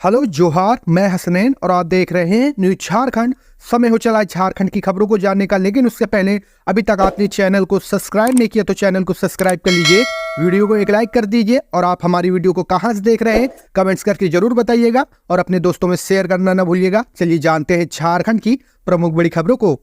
Hello जोहार, मैं हसनैन और आप देख रहे हैं न्यूज झारखंड। समय हो चला झारखंड की खबरों को जानने का, लेकिन उससे पहले अभी तक आपने चैनल को सब्सक्राइब नहीं किया तो चैनल को सब्सक्राइब कर लीजिए, वीडियो को एक लाइक कर दीजिए और आप हमारी वीडियो को कहां से देख रहे हैं कमेंट्स करके जरूर बताइएगा और अपने दोस्तों में शेयर करना न भूलिएगा। चलिए जानते हैं झारखंड की प्रमुख बड़ी खबरों को।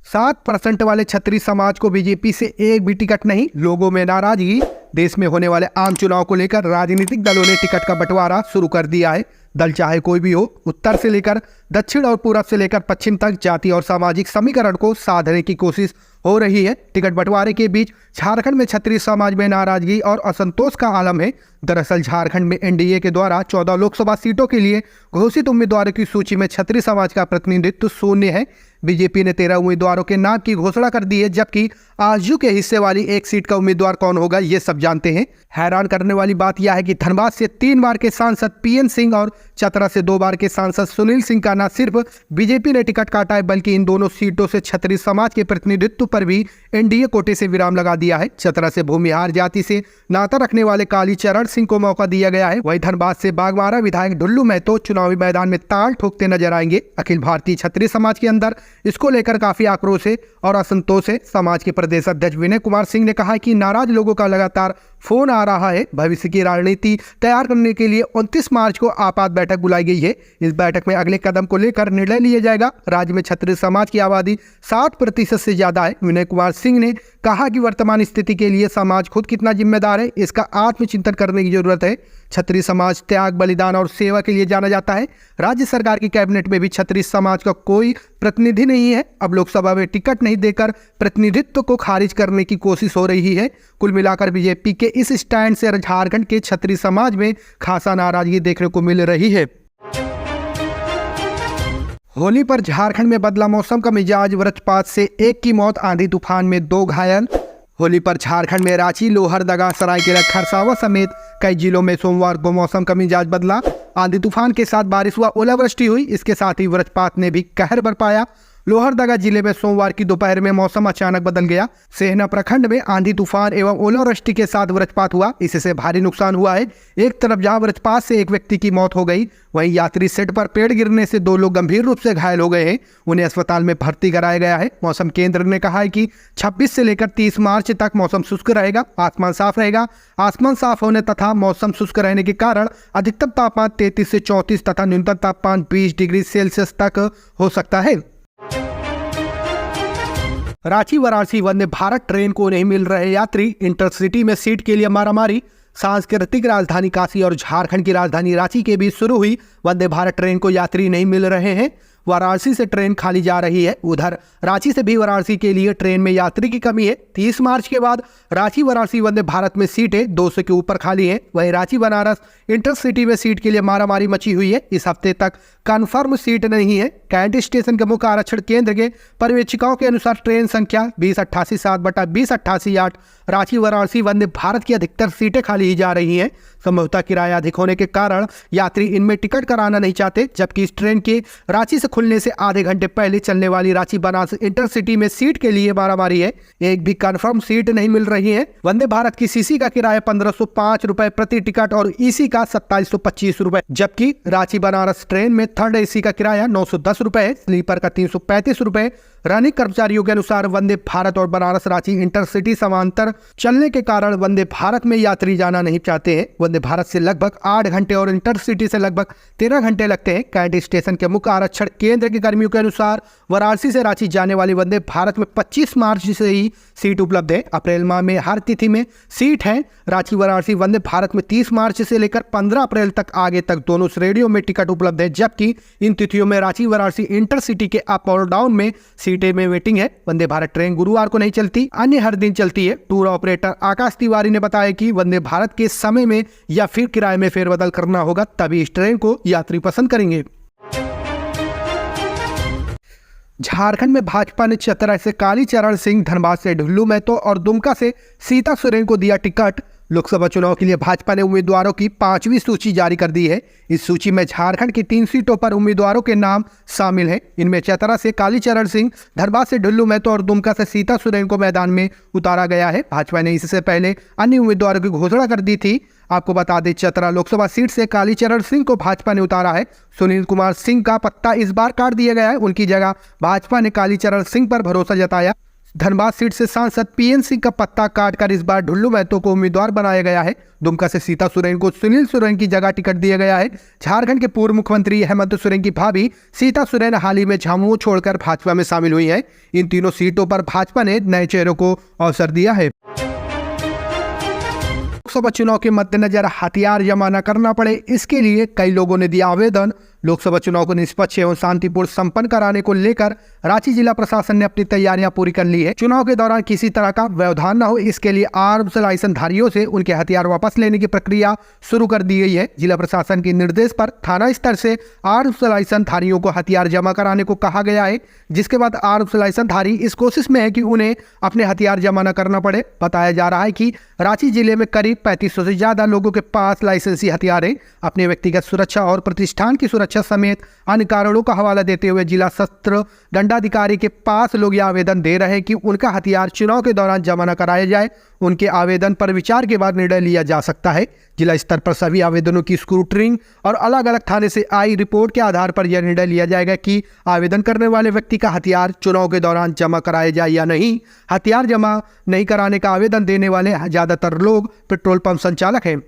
7% वाले छत्री समाज को बीजेपी से एक भी टिकट नहीं, लोगों में नाराजगी। देश में होने वाले आम चुनाव को लेकर राजनीतिक दलों ने टिकट का बंटवारा शुरू कर दिया है। दल चाहे कोई भी हो, उत्तर से लेकर दक्षिण और पूरब से लेकर पश्चिम तक जाति और सामाजिक समीकरण को साधने की कोशिश हो रही है। टिकट बंटवारे के बीच झारखंड में छत्री समाज में नाराजगी और असंतोष का आलम है। दरअसल झारखंड में एनडीए के द्वारा 14 लोकसभा सीटों के लिए घोषित उम्मीदवारों की सूची में छत्री समाज का प्रतिनिधित्व शून्य है। बीजेपी ने 13 उम्मीदवारों के नाम की घोषणा कर दी है, जबकि आरजू के हिस्से वाली एक सीट का उम्मीदवार कौन होगा ये सब जानते हैं। हैरान करने वाली बात यह है कि धनबाद से 3 बार के सांसद पीएन सिंह और चतरा से 2 बार के सांसद सुनील सिंह का न सिर्फ बीजेपी ने टिकट काटा है, बल्कि इन दोनों सीटों से छत्री समाज के प्रतिनिधित्व पर भी एनडीए कोटे से विराम लगा दिया है। चतरा से भूमिहार जाति से नाता रखने वाले कालीचरण सिंह को मौका दिया गया है। वहीं धनबाद से बागबारा विधायक ढुल्लू महतो चुनावी मैदान में ताल ठोकते नजर आएंगे। अखिल भारतीय छत्री समाज के अंदर इसको लेकर काफी आक्रोश है और असंतोष है। समाज के प्रदेश अध्यक्ष विनय कुमार सिंह ने कहा कि नाराज लोगों का लगातार फोन आ रहा है। भविष्य की रणनीति तैयार करने के लिए 29 मार्च को आपात बैठक बुलाई गई है। इस बैठक में अगले कदम को लेकर निर्णय लिया जाएगा। राज्य में छत्री समाज की आबादी 60% से ज्यादा है। विनय कुमार सिंह ने कहा कि वर्तमान स्थिति के लिए समाज खुद कितना जिम्मेदार है, इसका आत्मचिंतन करने की जरूरत है। छत्री समाज त्याग, बलिदान और सेवा के लिए जाना जाता है। राज्य सरकार की कैबिनेट में भी छत्री समाज का कोई प्रतिनिधि नहीं है। अब लोकसभा में टिकट नहीं देकर प्रतिनिधित्व को खारिज करने की कोशिश हो रही है। कुल मिलाकर बीजेपी के इस स्टैंड से झारखंड के छत्री समाज में खासा नाराजगी देखने को मिल रही है। होली पर झारखंड में बदला मौसम का मिजाज, वज्रपात से 1 की मौत, आंधी तूफान में 2 घायल। होली पर झारखंड में रांची, लोहरदगा, सरायकेला, खरसावा समेत कई जिलों में सोमवार को मौसम का मिजाज बदला। आंधी तूफान के साथ बारिश हुआ, ओलावृष्टि हुई। इसके साथ ही वज्रपात ने भी कहर बरपाया। लोहरदगा जिले में सोमवार की दोपहर में मौसम अचानक बदल गया। सेहना प्रखंड में आंधी तूफान एवं ओलावृष्टि के साथ वज्रपात हुआ। इससे भारी नुकसान हुआ है। एक तरफ जहां वज्रपात से एक व्यक्ति की मौत हो गई, वहीं यात्री सेट पर पेड़ गिरने से 2 लोग गंभीर रूप से घायल हो गए हैं। उन्हें अस्पताल में भर्ती कराया गया है। मौसम केंद्र ने कहा है कि 26 से लेकर 30 मार्च तक मौसम शुष्क रहेगा, आसमान साफ रहेगा। आसमान साफ होने तथा मौसम शुष्क रहने के कारण अधिकतम तापमान 33 से 34 तथा न्यूनतम तापमान 20 डिग्री सेल्सियस तक हो सकता है। रांची वाराणसी वंदे भारत ट्रेन को नहीं मिल रहे यात्री, इंटरसिटी में सीट के लिए मारामारी। सांस्कृतिक राजधानी काशी और झारखंड की राजधानी रांची के बीच शुरू हुई वंदे भारत ट्रेन को यात्री नहीं मिल रहे हैं। वाराणसी से ट्रेन खाली जा रही है। उधर रांची से भी वाराणसी के लिए ट्रेन में यात्री की कमी है। 30 मार्च के बाद रांची वाराणसी वंदे भारत में सीटें 200 के ऊपर खाली हैं। वहीं रांची बनारस इंटरसिटी में सीट के लिए मारामारी मची हुई है। इस हफ्ते तक कन्फर्म सीट नहीं है। कैंट स्टेशन के मुख्य आरक्षण केंद्र के पर्यवेक्षकों के अनुसार ट्रेन संख्या 2088-7/2088 रांची वाराणसी वंदे भारत की अधिकतर सीटें खाली ही जा रही हैं। संभवतः किराया अधिक होने के कारण यात्री इनमें टिकट कराना नहीं चाहते, जबकि इस ट्रेन के रांची से खुलने से आधे घंटे पहले चलने वाली रांची बनारस इंटरसिटी में सीट के लिए मारामारी है। एक भी कंफर्म सीट नहीं मिल रही है। वंदे भारत की सीसी का किराया 1505 रुपए प्रति टिकट और ईसी का 2725 रुपए, जबकि रांची बनारस ट्रेन में थर्ड एसी का किराया 910 रुपए है, स्लीपर का 335 रुपए। रनिंग कर्मचारियों के अनुसार वंदे भारत और बनारस रांची इंटरसिटी समांतर चलने के कारण वंदे भारत में यात्री जाना नहीं चाहते हैं। वंदे भारत से लगभग 8 घंटे और इंटरसिटी से लगभग 13 घंटे लगते हैं। कैंट स्टेशन के मुख्य आरक्षण केंद्र के कर्मियों के अनुसार वाराणसी से रांची जाने वाली वंदे भारत में 25 मार्च से ही सीट उपलब्ध है। अप्रैल माह में हर तिथि में सीट है। रांची वाराणसी वंदे भारत में 30 मार्च से लेकर 15 अप्रैल तक आगे तक दोनों श्रेणियों में टिकट उपलब्ध है, जबकि इन तिथियों में रांची वाराणसी इंटरसिटी के अप और डाउन में सीटें में वेटिंग है। वंदे भारत ट्रेन गुरुवार को नहीं चलती, अन्य हर दिन चलती है। टूर ऑपरेटर आकाश तिवारी ने बताया कि वंदे भारत के समय में या फिर किराए में फेरबदल करना होगा, तभी इस ट्रेन को यात्री पसंद करेंगे। झारखंड में भाजपा ने चतरा से कालीचरण सिंह, धनबाद से ढुल्लू महतो और दुमका से सीता सोरेन को दिया टिकट। लोकसभा चुनाव के लिए भाजपा ने उम्मीदवारों की 5वीं सूची जारी कर दी है। इस सूची में झारखंड की 3 सीटों पर उम्मीदवारों के नाम शामिल हैं। इनमें चतरा से कालीचरण सिंह, धनबाद से ढुल्लू महतो और दुमका से सीता सोरेन को मैदान में उतारा गया है। भाजपा ने इससे पहले अन्य उम्मीदवारों की घोषणा कर दी थी। आपको बता दें चतरा लोकसभा सीट से कालीचरण सिंह को भाजपा ने उतारा है। सुनील कुमार सिंह का पत्ता इस बार काट दिया गया है। उनकी जगह भाजपा ने कालीचरण सिंह पर भरोसा जताया। धनबाद सीट से सांसद पीएन सिंह का पत्ता काटकर इस बार ढुल्लू महतो को उम्मीदवार बनाया गया है। दुमका से सीता सोरेन को सुनील सोरेन की जगह टिकट दिया गया है। झारखंड के पूर्व मुख्यमंत्री हेमंत सोरेन की भाभी सीता सोरेन हाल ही में झामुमो छोड़कर भाजपा में शामिल हुई है। इन तीनों सीटों पर भाजपा ने नए चेहरों को अवसर दिया है। लोकसभा चुनाव के मद्देनजर हथियार जमा न करना पड़े, इसके लिए कई लोगों ने दिया आवेदन। लोकसभा चुनाव को निष्पक्ष एवं शांतिपूर्ण संपन्न कराने को लेकर रांची जिला प्रशासन ने अपनी तैयारियां पूरी कर ली है। चुनाव के दौरान किसी तरह का व्यवधान न हो, इसके लिए आर्म्स लाइसेंस धारियों से उनके हथियार वापस लेने की प्रक्रिया शुरू कर दी गई है। जिला प्रशासन के निर्देश पर थाना स्तर से आर्म्स लाइसेंस धारियों को हथियार जमा कराने को कहा गया है, जिसके बाद आर्म्स लाइसेंस धारी इस कोशिश में है कि उन्हें अपने हथियार जमा न करना पड़े। बताया जा रहा है कि रांची जिले में करीब 3500 से ज्यादा लोगों के पास लाइसेंसी हथियार है। अपने व्यक्तिगत सुरक्षा और प्रतिष्ठान की सुरक्षा समेत अन्य कारणों का हवाला देते हुए जिला सत्र दंडाधिकारी के पास लोग यह आवेदन दे रहे हैं कि उनका हथियार चुनाव के दौरान जमा न कराया जाए। उनके आवेदन पर विचार के बाद निर्णय लिया जा सकता है। जिला स्तर पर सभी आवेदनों की स्क्रूटनिंग और अलग अलग थाने से आई रिपोर्ट के आधार पर यह निर्णय लिया जाएगा कि आवेदन करने वाले व्यक्ति का हथियार चुनाव के दौरान जमा कराया जाए या नहीं। हथियार जमा नहीं कराने का आवेदन देने वाले ज्यादातर लोग पेट्रोल पंप संचालक हैं।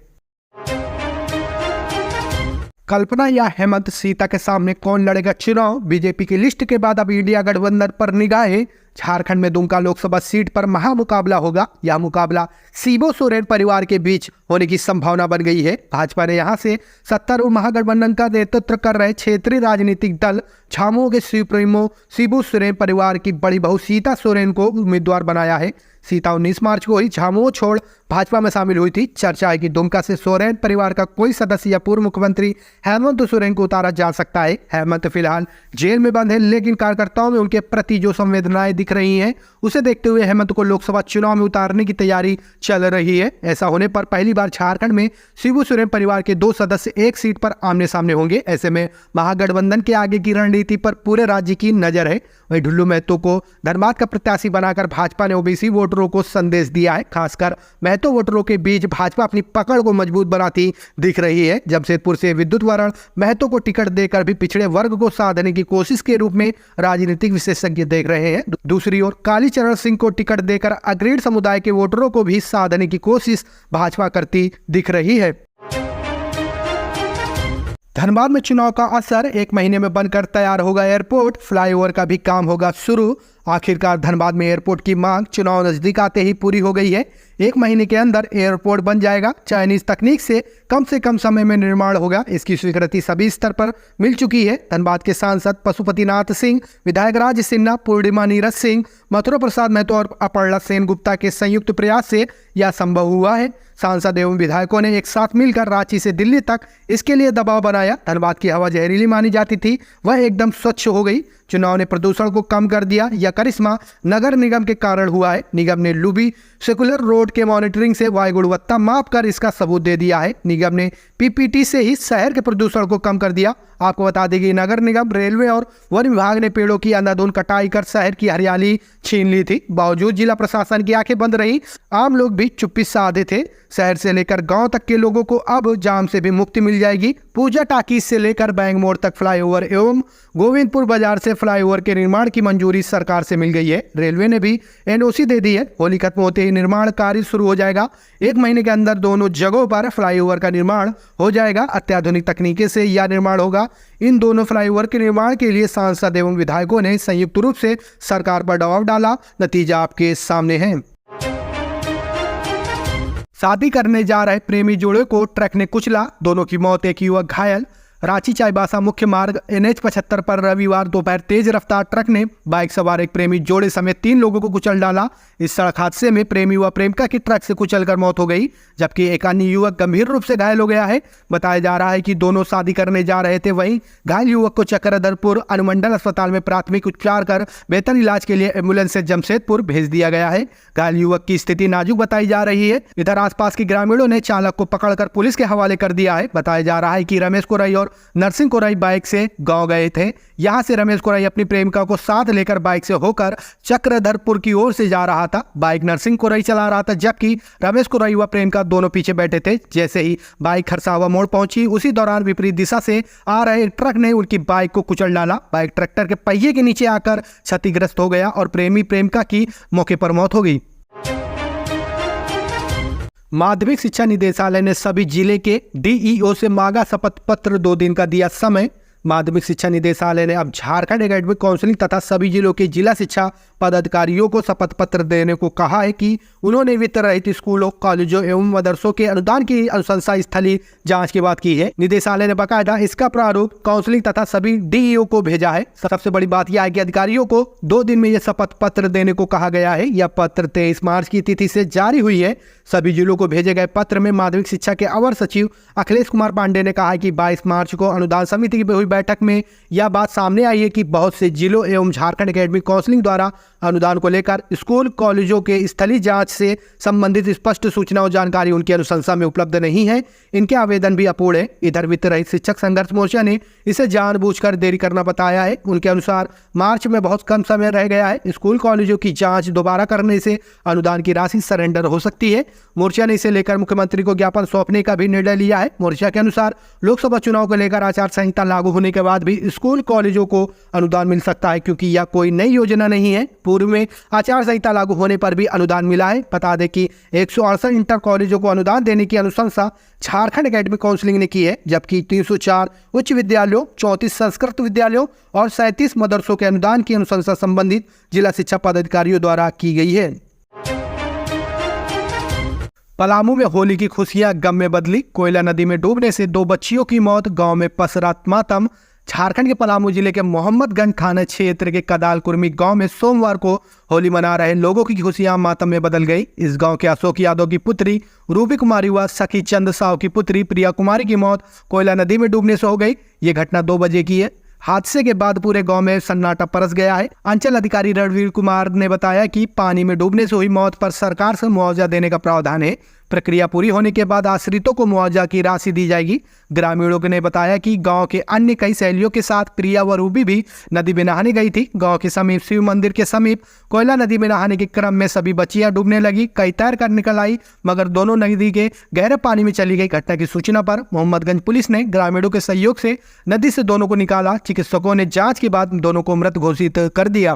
कल्पना या हेमंत सीता के सामने कौन लड़ेगा चुनाव? बीजेपी की लिस्ट के बाद अब इंडिया गठबंधन पर निगाहें। झारखंड में दुमका लोकसभा सीट पर महामुकाबला होगा। यह मुकाबला शिबू सोरेन परिवार के बीच होने की संभावना बन गई है। भाजपा ने यहां से 70 और महागठबंधन का नेतृत्व कर रहे क्षेत्रीय राजनीतिक दल झामुमो के सुप्रीमो शिबू सोरेन परिवार की बड़ी बहू सीता सोरेन को उम्मीदवार बनाया है। सीता 19 मार्च को ही झामुमो छोड़ भाजपा में शामिल हुई थी। चर्चा है कि दुमका से सोरेन परिवार का कोई सदस्य या पूर्व मुख्यमंत्री हेमंत सोरेन को उतारा जा सकता है। हेमंत फिलहाल जेल में बंद है, लेकिन कार्यकर्ताओं में उनके प्रति जो संवेदनाएं दिख रही हैं, उसे देखते हुए हेमंत को लोकसभा चुनाव में उतारने की तैयारी चल रही है। ऐसा होने पर पहली बार झारखंड में शिबू सोरेन परिवार के 2 सदस्य एक सीट पर आमने सामने होंगे। ऐसे में महागठबंधन के आगे की रणनीति पर पूरे राज्य की नजर है। वहीं ढुल्लू महतो को धनबाद का प्रत्याशी बनाकर भाजपा ने ओबीसी वोटरों को संदेश दिया है। खासकर महतो वोटरों के बीच भाजपा अपनी पकड़ को मजबूत बनाती दिख रही है। जमशेदपुर से विद्युत वरण महतो को टिकट देकर भी पिछड़े वर्ग को साधने की कोशिश के रूप में राजनीतिक विशेषज्ञ देख रहे हैं। दूसरी ओर कालीचरण सिंह को टिकट देकर अग्रणी समुदाय के वोटरों को भी साधने की कोशिश भाजपा करती दिख रही है। धनबाद में चुनाव का असर, 1 महीने में बनकर तैयार होगा एयरपोर्ट। फ्लाईओवर का भी काम होगा शुरू। आखिरकार धनबाद में एयरपोर्ट की मांग चुनाव नजदीक आते ही पूरी हो गई है। 1 महीने के अंदर एयरपोर्ट बन जाएगा। चाइनीज तकनीक से कम समय में निर्माण होगा। इसकी स्वीकृति सभी स्तर पर मिल चुकी है। धनबाद के सांसद पशुपतिनाथ सिंह, विधायक राज सिन्हा, पूर्णिमा नीरज सिंह, मथुरा प्रसाद महतो और अपर्णा सेन गुप्ता के संयुक्त प्रयास से यह संभव हुआ है। सांसद एवं विधायकों ने एक साथ मिलकर रांची से दिल्ली तक इसके लिए दबाव बनाया। धनबाद की हवा जहरीली मानी जाती थी, वह एकदम स्वच्छ हो गई। चुनाव ने प्रदूषण को कम कर दिया। यह करिश्मा नगर निगम के कारण हुआ है। निगम ने लुबी सेकुलर रोड के मॉनिटरिंग से वायु गुणवत्ता माप कर इसका सबूत दे दिया है। निगम ने पीपीटी से ही शहर के प्रदूषण को कम कर दिया। आपको बता दें कि नगर निगम, रेलवे और वन विभाग ने पेड़ों की अंधाधुंध कटाई कर शहर की हरियाली छीन ली थी। बावजूद जिला प्रशासन की आंखें बंद रही। आम लोग भी चुप्पी साधे थे। शहर से लेकर गांव तक के लोगों को अब जाम से भी मुक्ति मिल जाएगी। पूजा टाकीज से लेकर बैंक मोड़ तक फ्लाईओवर एवं गोविंदपुर बाजार से फ्लाईओवर के निर्माण की मंजूरी सरकार से मिल गई है। रेलवे ने भी एनओसी दे दी है। होली खत्म होते ही निर्माण कार्य शुरू हो जाएगा। 1 महीने के अंदर दोनों जगहों पर फ्लाईओवर का निर्माण हो जाएगा। अत्याधुनिक तकनीकी से यह निर्माण होगा। इन दोनों फ्लाईओवर के निर्माण के लिए सांसद एवं विधायकों ने संयुक्त रूप से सरकार पर दबाव डाला। नतीजा आपके सामने है। शादी करने जा रहे प्रेमी जोड़े को ट्रक ने कुचला, दोनों की मौत, एक युवक घायल। रांची चाईबासा मुख्य मार्ग NH 75 पर रविवार दोपहर तेज रफ्तार ट्रक ने बाइक सवार एक प्रेमी जोड़े समेत 3 लोगों को कुचल डाला। इस सड़क हादसे में प्रेमी व प्रेमिका की ट्रक से कुचलकर मौत हो गई, जबकि एक अन्य युवक गंभीर रूप से घायल हो गया है। बताया जा रहा है कि दोनों शादी करने जा रहे थे। वहीं घायल युवक को चक्रधरपुर अनुमंडल अस्पताल में प्राथमिक उपचार कर बेहतर इलाज के लिए एम्बुलेंस से जमशेदपुर भेज दिया गया है। घायल युवक की स्थिति नाजुक बताई जा रही है। इधर आसपास के ग्रामीणों ने चालक को पकड़कर पुलिस के हवाले कर दिया है। बताया जा रहा है कि रमेश कोरई और नरसिंह कोराई बाइक से गांव गए थे। यहां से रमेश कोराई अपनी प्रेमिका को साथ लेकर बाइक से होकर चक्रधरपुर की ओर से जा रहा था। बाइक नरसिंह कोराई चला रहा था, जबकि रमेश कोराई व प्रेमिका दोनों पीछे बैठे थे। जैसे ही बाइक खरसावा मोड़ पहुंची, उसी दौरान विपरीत दिशा से आ रहे ट्रक ने उनकी बाइक को कुचल डाला। बाइक ट्रैक्टर के पहिए के नीचे आकर क्षतिग्रस्त हो गया और प्रेमी प्रेमिका की मौके पर मौत हो गई। माध्यमिक शिक्षा निदेशालय ने सभी जिले के डीईओ से मांगा शपथ पत्र, 2 दिन का दिया समय। माध्यमिक शिक्षा निदेशालय ने अब झारखंड एकेडमिक काउंसिलिंग तथा सभी जिलों के जिला शिक्षा पदाधिकारियों को शपथ पत्र देने को कहा है कि उन्होंने वित्त रहित स्कूलों, कॉलेजों एवं मदरसों के अनुदान की अनुशंसा स्थलीय जांच की बात की है। निदेशालय ने बाकायदा इसका प्रारूप काउंसिलिंग तथा सभी डीईओ को भेजा है। सबसे बड़ी बात यह है कि अधिकारियों को 2 दिन में यह शपथ पत्र देने को कहा गया है। यह पत्र 23 मार्च की तिथि से जारी हुई है। सभी जिलों को भेजे गए पत्र में माध्यमिक शिक्षा के अवर सचिव अखिलेश कुमार पांडे ने कहा है कि 22 मार्च को अनुदान समिति की हुई बैठक में यह बात सामने आई है कि बहुत से जिलों एवं झारखंड एकेडमिक काउंसिलिंग द्वारा अनुदान को लेकर स्कूल कॉलेजों के स्थलीय जांच से संबंधित स्पष्ट सूचना और जानकारी उनकी अनुशंसा में उपलब्ध नहीं है। इनके आवेदन भी अपूर्ण है। इधर वित्त रहित शिक्षक संघर्ष मोर्चा ने इसे जानबूझकर देरी करना बताया है। उनके अनुसार मार्च में बहुत कम समय रह गया है। स्कूल कॉलेजों की जांच दोबारा करने से अनुदान की राशि सरेंडर हो सकती है। मोर्चा ने इसे लेकर मुख्यमंत्री को ज्ञापन सौंपने का भी निर्णय लिया है। मोर्चा के अनुसार लोकसभा चुनाव को लेकर आचार संहिता लागू होने के बाद भी स्कूल कॉलेजों को अनुदान मिल सकता है, क्योंकि यह कोई नई योजना नहीं है। पूर्व में आचार संहिता लागू होने पर भी अनुदान मिला है। बता दें कि 168 इंटर कॉलेजों को अनुदान देने की अनुशंसा झारखंड एकेडमिक काउंसिलिंग ने की है, जबकि 304 उच्च विद्यालयों, 34 संस्कृत विद्यालयों और 37 मदरसों के अनुदान की अनुशंसा संबंधित जिला शिक्षा पदाधिकारियों द्वारा की गई है। पलामू में होली की खुशियां गम में बदली। कोयला नदी में डूबने से 2 बच्चियों की मौत, गांव में पसरा मातम। झारखंड के पलामू जिले के मोहम्मदगंज थाना क्षेत्र के कदाल कुर्मी गांव में सोमवार को होली मना रहे लोगों की खुशियां मातम में बदल गई। इस गांव के अशोक यादव की पुत्री रूबी कुमारी व सखी चंद साव की पुत्री प्रिया कुमारी की मौत कोयला नदी में डूबने से हो गई। ये घटना 2 बजे की है। हादसे के बाद पूरे गांव में सन्नाटा परस गया है। अंचल अधिकारी रणवीर कुमार ने बताया कि पानी में डूबने से हुई मौत पर सरकार से मुआवजा देने का प्रावधान है। प्रक्रिया पूरी होने के बाद आश्रितों को मुआवजा की राशि दी जाएगी। ग्रामीणों ने बताया कि गांव के अन्य कई सहेलियों के साथ प्रिया व रूबी भी नदी में नहाने गई थी। गांव के समीप शिव मंदिर के समीप कोयला नदी में नहाने के क्रम में सभी बच्चियां डूबने लगी। कई तैर कर निकल आई, मगर दोनों नदी के गहरे पानी में चली गई। घटना की सूचना पर मोहम्मदगंज पुलिस ने ग्रामीणों के सहयोग से नदी से दोनों को निकाला। चिकित्सकों ने जाँच के बाद दोनों को मृत घोषित कर दिया।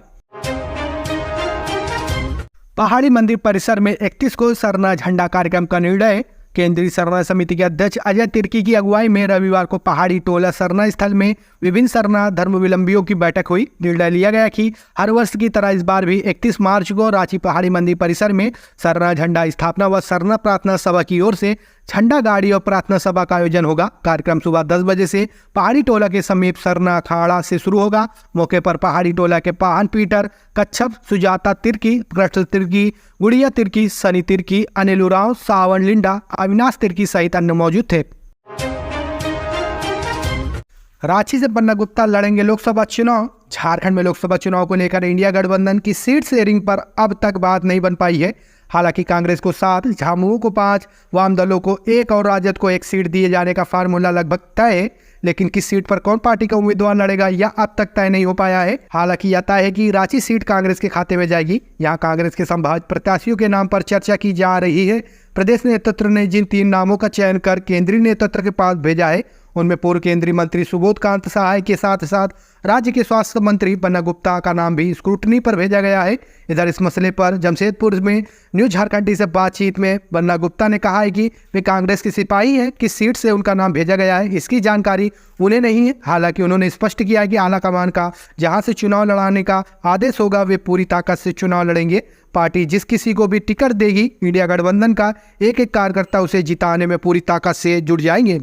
पहाड़ी मंदिर परिसर में 31 को सरना झंडा कार्यक्रम का निर्णय। केंद्रीय सरना समिति के अध्यक्ष अजय तिर्की की अगुवाई में रविवार को पहाड़ी टोला सरना स्थल में विभिन्न सरना धर्मावलंबियों की बैठक हुई। निर्णय लिया गया कि हर वर्ष की तरह इस बार भी 31 मार्च को रांची पहाड़ी मंदिर परिसर में सरना झंडा स्थापना व सरना प्रार्थना सभा की ओर से झंडा गाड़ी और प्रार्थना सभा का आयोजन होगा। कार्यक्रम सुबह 10 बजे से पहाड़ी टोला के समीप सरना अखाड़ा से शुरू होगा। मौके पर पहाड़ी टोला के पाहन पीटर कच्छप, सुजाता तिर्की, कृष्ण तिर्की, गुड़िया तिर्की, सनी तिर्की, अनिल उरांव, सावन लिंडा, अविनाश तिर्की सहित अन्य मौजूद थे। रांची से पन्ना गुप्ता लड़ेंगे लोकसभा चुनाव। झारखंड में लोकसभा चुनाव को लेकर इंडिया गठबंधन की सीट शेयरिंग पर अब तक बात नहीं बन पाई है। हालांकि कांग्रेस को 7, झामुमो को 5, वाम दलों को 1 और राजद को 1 सीट दिए जाने का फार्मूला लगभग तय है, लेकिन किस सीट पर कौन पार्टी का उम्मीदवार लड़ेगा यह अब तक तय नहीं हो पाया है। हालांकि यह तय है कि रांची सीट कांग्रेस के खाते में जाएगी। यहां कांग्रेस के संभावित प्रत्याशियों के नाम पर चर्चा की जा रही है। प्रदेश नेतृत्व ने जिन 3 नामों का चयन कर केंद्रीय नेतृत्व के पास भेजा है, उनमें पूर्व केंद्रीय मंत्री सुबोध कांत सहाय के साथ साथ राज्य के स्वास्थ्य मंत्री पन्ना गुप्ता का नाम भी स्क्रूटनी पर भेजा गया है। इधर इस मसले पर जमशेदपुर में न्यू झारखंडी से बातचीत में पन्ना गुप्ता ने कहा है कि वे कांग्रेस के सिपाही हैं। किस सीट से उनका नाम भेजा गया है इसकी जानकारी उन्हें नहीं है। हालांकि उन्होंने स्पष्ट किया है कि आला कमान का जहां से चुनाव लड़ाने का आदेश होगा वे पूरी ताकत से चुनाव लड़ेंगे। पार्टी जिस किसी को भी टिकट देगी, इंडिया गठबंधन का एक एक कार्यकर्ता उसे जिताने में पूरी ताकत से जुट जाएंगे।